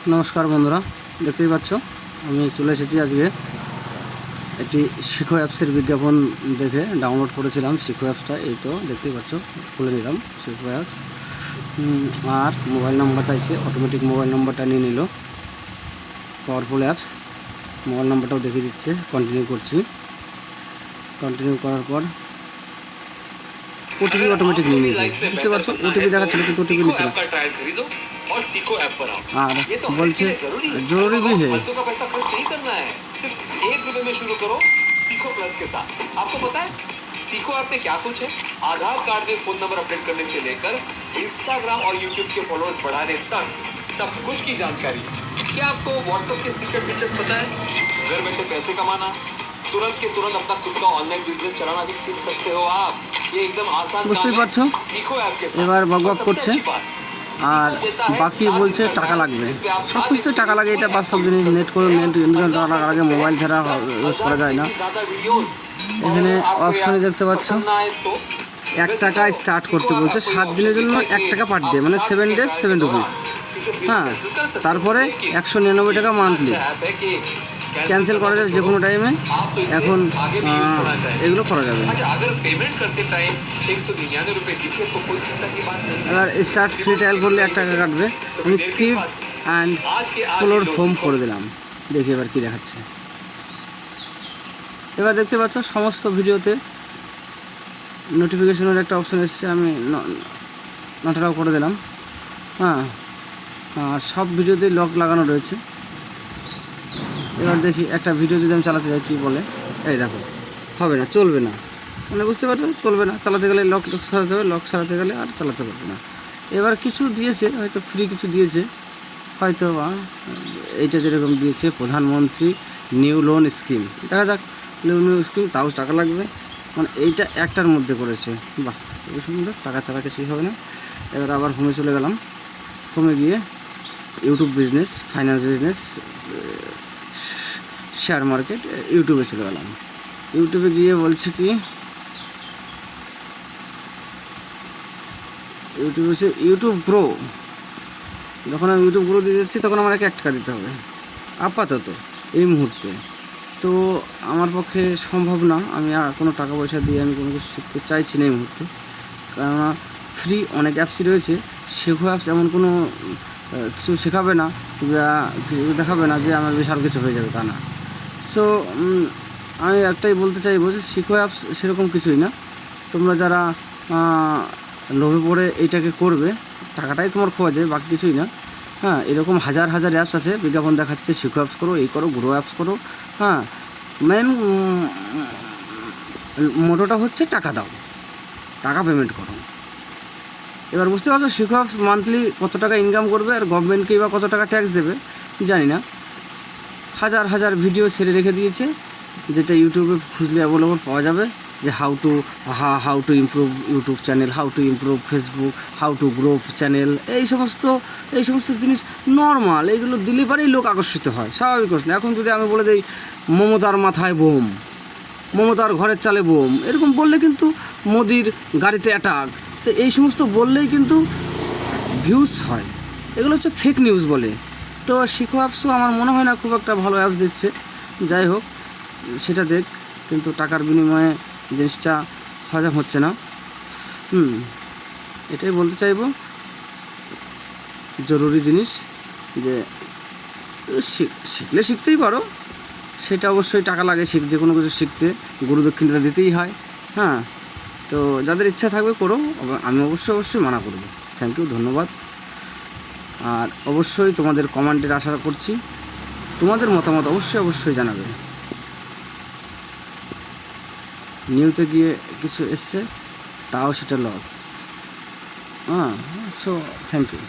নমস্কার বন্ধুরা, দেখতেই পাচ্ছ আমি চলে এসেছি আজকে একটি শিখো অ্যাপসের বিজ্ঞাপন দেখে ডাউনলোড করেছিলাম। শিখো অ্যাপসটা এই তো দেখতেই পাচ্ছ, খুলে নিলাম শিখো অ্যাপস। আর মোবাইল নাম্বার চাইছে, অটোমেটিক মোবাইল নাম্বারটা নিয়ে নিল। পাওয়ারফুল অ্যাপস, মোবাইল নাম্বারটাও দেখিয়ে দিচ্ছে। কন্টিনিউ করছি। কন্টিনিউ করার পর ওটিপি অটোমেটিক নিয়ে নিয়েছে, বুঝতে পারছো। ওটিপি দেখাচ্ছিল কিন্তু ওটিপি নিচ্ছে না। আর বলছে জরুরি भी है। सीखो ऐप में क्या कुछ है, आधार कार्ड में फोन नंबर अपडेट करने से लेकर इंस्टाग्राम और यूट्यूब के फॉलोअर्स बढ़ाने तक सब कुछ की जानकारी। क्या आपको व्हाट्सएप के सीक्रेट फीचर्स पता है? घर बैठे पैसे कमाना, तुरंत के तुरंत अपना खुद का ऑनलाइन बिजनेस चलाना भी सीख सकते हो आप। ये एकदम आसान বুঝতেই পারছো, এবার বকবক করছে আর বাকি বলছে টাকা লাগবে। সব কিছুতে টাকা লাগে, এটা বাস্তব জিনিস। নেট করে নেট টাকা লাগে, মোবাইল ছাড়া ইউজ করা যায় না। এখানে অপশনে দেখতে পাচ্ছ 1 টাকা স্টার্ট করতে বলছে। 7 দিনের জন্য 1 টাকা পার ডে, মানে 7 days 7 rupees। হ্যাঁ, তারপরে 199 টাকা মান্থলি। ক্যান্সেল করা যাবে যে কোনো টাইমে। এখন এগুলো করা যাবে। এবার স্টার্ট ফ্রি ট্রায়াল করলে 1 টাকা কাটবে। আমি স্কিপ অ্যান্ড এক্সপ্লোর হোম করে দিলাম। দেখি এবার কী দেখাচ্ছে। এবার দেখতে পাচ্ছ সমস্ত ভিডিওতে নোটিফিকেশনের একটা অপশন এসছে, আমি নটাটাও করে দিলাম। হ্যাঁ, আর সব ভিডিওতেই লক লাগানো রয়েছে। এবার দেখি একটা ভিডিও যদি আমি চালাতে যাই, কী বলে। এই দেখো, হবে না, চলবে না, মানে বুঝতে পারছো, চলবে না। চালাতে গেলে লক সারাতে হবে, লক সারাতে গেলে আর চালাতে পারবে না। এবার কিছু দিয়েছে, হয়তো ফ্রি কিছু দিয়েছে, হয়তো এইটা যেরকম দিয়েছে প্রধানমন্ত্রী নিউ লোন স্কিম। দেখা যাক, নিউ স্কিম, তাও টাকা লাগবে। মানে এইটা একটার মধ্যে করেছে। বাহ, খুবই সুন্দর, টাকা ছাড়া কিছুই হবে না। এবার আবার হোমে চলে গেলাম। হোমে গিয়ে YouTube business, finance business, share market, ইউটিউবে চলে গেলাম। ইউটিউবে গিয়ে বলছে কি, ইউটিউব হচ্ছে ইউটিউব গ্রো। যখন আমি ইউটিউব গ্রো দিয়ে যাচ্ছি তখন আমার 1 টাকা দিতে হবে আপাতত এই মুহূর্তে। তো আমার পক্ষে সম্ভব না, আমি আর কোনো টাকা পয়সা দিয়ে আমি কোনো কিছু শিখতে চাইছি না এই মুহূর্তে। কেননা ফ্রি অনেক অ্যাপসই রয়েছে। শেখো অ্যাপস এমন কোনো কিছু শেখাবে না, দেখাবে না যে আমার বিশাল কিছু হয়ে যাবে, তা না। সো আমি একটাই বলতে চাইবো যে শিখো অ্যাপস সেরকম কিছুই না। তোমরা যারা লোভে পড়ে এইটাকে করবে, টাকাটাই তোমার খোয়া যায়, বাকি কিছুই না। হ্যাঁ, এরকম হাজার হাজার অ্যাপস আছে, বিজ্ঞাপন দেখাচ্ছে শিখো অ্যাপস করো, এই করো, গ্রো অ্যাপস করো। হ্যাঁ, মেন মোটোটা হচ্ছে টাকা দাও, টাকা পেমেন্ট করো। এবার বুঝতে পারছো শিখো অ্যাপস মান্থলি কত টাকা ইনকাম করবে, আর গভর্নমেন্টকেই বা কত টাকা ট্যাক্স দেবে জানি না। হাজার হাজার ভিডিও ছেড়ে রেখে দিয়েছে, যেটা ইউটিউবে খুঁজলে অ্যাভেলেবল পাওয়া যাবে, যে how to improve YouTube channel, how to improve Facebook, how to grow channel. এই সমস্ত জিনিস নর্মাল, এইগুলো দিলে পারেই লোক আকর্ষিত হয়, স্বাভাবিক প্রশ্ন। এখন যদি আমি বলে দিই মমতার মাথায় বোম, মমতার ঘরের চালে বোম, এরকম বললে কিন্তু মোদির গাড়িতে অ্যাটাক, তো এই সমস্ত বললেই কিন্তু ভিউজ হয়। এগুলো হচ্ছে ফেক নিউজ বলে। তো শিখো অ্যাপসও আমার মনে হয় না খুব একটা ভালো অ্যাপস দিচ্ছে। যাই হোক, সেটা দেখ, কিন্তু টাকার বিনিময়ে জিনিসটা হজম হচ্ছে না। এটাই বলতে চাইবো, জরুরি জিনিস যে শিখলে শিখতেই পারো, সেটা অবশ্যই টাকা লাগে। যে কোনো কিছু শিখতে গুরু দক্ষিণতা দিতেই হয়। হ্যাঁ, তো যাদের ইচ্ছা থাকবে করো, আমি অবশ্যই মানা করব। থ্যাংক ইউ, ধন্যবাদ। আর অবশ্যই তোমাদের কমেন্টের আশা করছি, তোমাদের মতামত অবশ্যই জানাবে। নিউতে গিয়ে কিছু এসছে, তাও সেটা লস। So thank you.